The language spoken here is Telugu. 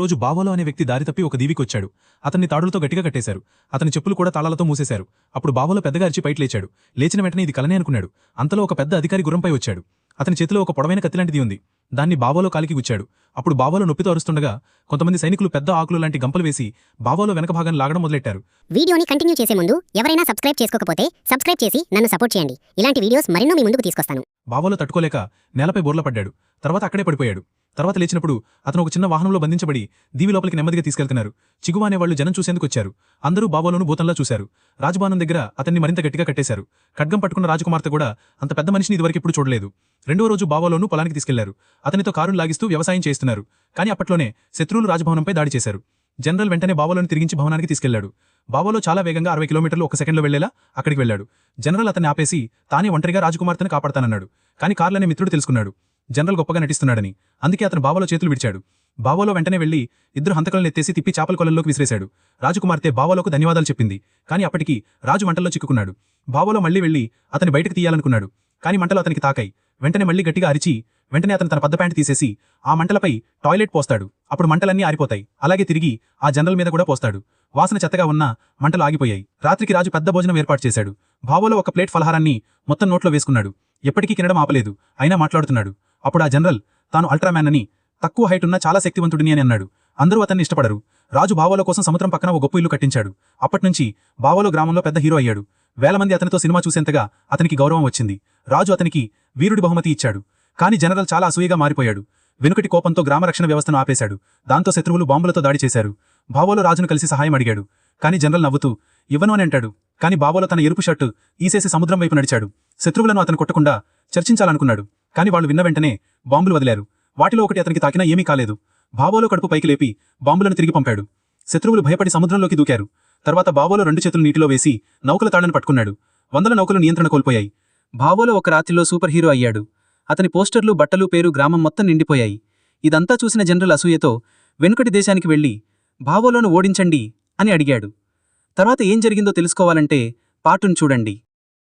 రోజు బావోలో అనే వ్యక్తి దారి తప్పి ఒక దీవికొచ్చాడు. అతన్ని తాడులతో గట్టిగా కట్టేశారు. అతని చెప్పులు కూడా తాళాలతో మూసేశారు. అప్పుడు బావోలో పెద్దగా అరిచి పైకి లేచాడు. లేచిన వెంటనే ఇది కలనే అనుకున్నాడు. అంతలో ఒక పెద్ద అధికారి గుర్రంపై వచ్చాడు. అతని చేతిలో ఒక పొడవైన కత్తిలాంటిది ఉంది. దాన్ని బావోలో కాలికి గుచ్చాడు. అప్పుడు బావోలో నొప్పితో అరుస్తుండగా కొంతమంది సైనికులు పెద్ద ఆకులు లాంటి గంపలు వేసి బావోలో వెనక భాగాన్ని లాగడం మొదలెట్టారు. వీడియోని కంటిన్యూ చేసే ముందు ఎవరైనా సబ్స్క్రైబ్ చేసుకోకపోతే సబ్స్క్రైబ్ చేసి నన్ను సపోర్ట్ చేయండి. ఇలాంటి వీడియోస్ మరెన్నో మీ ముందుకు తీసుకొస్తాను. బావోలో తట్టుకోలేక నేలపై బోర్ల పడ్డాడు. తర్వాత అక్కడే పడిపోయాడు. తర్వాత లేచినప్పుడు అతను ఒక చిన్న వాహనంలో బంధించబడి దీవి లోపలికి నెమ్మదిగా తీసుకెళ్తున్నారు. చిగువ అనేవాళ్లు జనం చూసేందుకొచ్చారు. అందరూ బావోలోను భూతంలా చూశారు. రాజభవనం దగ్గర అతన్ని మరింత గట్టిగా కట్టేశారు. ఖడ్గం పట్టుకున్న రాజకుమార్తె కూడా అంత పెద్ద మనిషిని ఇదివరకెప్పుడు చూడలేదు. రెండో రోజు బావోలోను పొలానికి తీసుకెళ్లారు. అతనితో కారును లాగిస్తూ వ్యవసాయం చేస్తున్నారు. కానీ అప్పట్లోనే శత్రువులు రాజభవనంపై దాడి చేశారు. జనరల్ వెంటనే బావోలోని తిరిగించి భవనానికి తీసుకెళ్లాడు. బావోలో చాలా వేగంగా 60 కిలోమీటర్లు ఒక సెకండ్లో వెళ్లేలా అక్కడికి వెళ్లాడు. జనరల్ అతన్ని ఆపేసి తానే ఒంటరిగా రాజకుమార్తెను కాపాడతానన్నాడు. కానీ కార్లనే మిత్రుడు తెలుసుకున్నాడు. జనరల్ గొప్పగా నటిస్తున్నాడని. అందుకే అతను బావోలో చేతులు విడిచాడు. బావోలో వెంటనే వెళ్లి ఇద్దరు హంతకులను ఎత్తేసి తిప్పి చాపల కొలంలోకి విసిరేశాడు. రాజకుమార్తె బావోలోకు ధన్యవాదాలు చెప్పింది. కానీ అప్పటికి రాజు మంటల్లో చిక్కుకున్నాడు. బావోలో మళ్లీ వెళ్లి అతని బయటకు తీయాలనుకున్నాడు. కానీ మంటలు అతనికి తాకాయి. వెంటనే మళ్లీ గట్టిగా అరిచి వెంటనే అతను తన పెద్ద ప్యాంటు తీసేసి ఆ మంటలపై టాయిలెట్ పోస్తాడు. అప్పుడు మంటలన్నీ ఆరిపోతాయి. అలాగే తిరిగి ఆ జనరల్ మీద కూడా పోస్తాడు. వాసన చెత్తగా ఉన్నా మంటలు ఆగిపోయాయి. రాత్రికి రాజు పెద్ద భోజనం ఏర్పాటు చేశాడు. బావోలో ఒక ప్లేట్ ఫలహారాన్ని మొత్తం నోట్లో వేసుకున్నాడు. ఎప్పటికీ తినడం ఆపలేదు. అయినా మాట్లాడుతున్నాడు. అప్పుడు ఆ జనరల్ తాను అల్ట్రామ్యాన్ అని, తక్కువ హైట్ ఉన్న చాలా శక్తివంతుడిని అని అన్నాడు. అందరూ అతన్ని ఇష్టపడరు. రాజు బావోలో కోసం సముద్రం పక్కన ఒక గొప్ప ఇల్లు కట్టించాడు. అప్పట్నుంచి బావోలో గ్రామంలో పెద్ద హీరో అయ్యాడు. వేల మంది అతనితో సినిమా చూసేంతగా అతనికి గౌరవం వచ్చింది. రాజు అతనికి వీరుడి బహుమతి ఇచ్చాడు. కానీ జనరల్ చాలా అసూయగా మారిపోయాడు. వెనుకటి కోపంతో గ్రామరక్షణ వ్యవస్థను ఆపేశాడు. దాంతో శత్రువులు బాంబులతో దాడి చేశారు. బావోలో రాజును కలిసి సహాయం అడిగాడు. కానీ జనరల్ నవ్వుతూ ఇవ్వను అని అంటాడు. కానీ బావోలో తన ఎరుపు షర్టు ఈసేసి సముద్రం వైపు నడిచాడు. శత్రువులను అతను కొట్టకుండా చర్చించాలనుకున్నాడు. కానీ వాళ్ళు విన్న వెంటనే బాంబులు వదిలారు. వాటిలో ఒకటి అతనికి తాకినా ఏమీ కాలేదు. బావోలో కడుపు పైకి లేపి బాంబులను తిరిగి పంపాడు. శత్రువులు భయపడి సముద్రంలోకి దూకారు. తర్వాత బావోలో 2 చేతులు నీటిలో వేసి నౌకల తాళ్లను పట్టుకున్నాడు. 100 నౌకలు నియంత్రణ కోల్పోయాయి. బావోలో ఒక రాత్రిలో సూపర్ హీరో అయ్యాడు. అతని పోస్టర్లు, బట్టలు, పేరు గ్రామం మొత్తం నిండిపోయాయి. ఇదంతా చూసిన జనరల్ అసూయతో వెనుకటి దేశానికి వెళ్లి బావోలోను ఓడించండి అని అడిగాడు. తర్వాత ఏం జరిగిందో తెలుసుకోవాలంటే పార్టును చూడండి.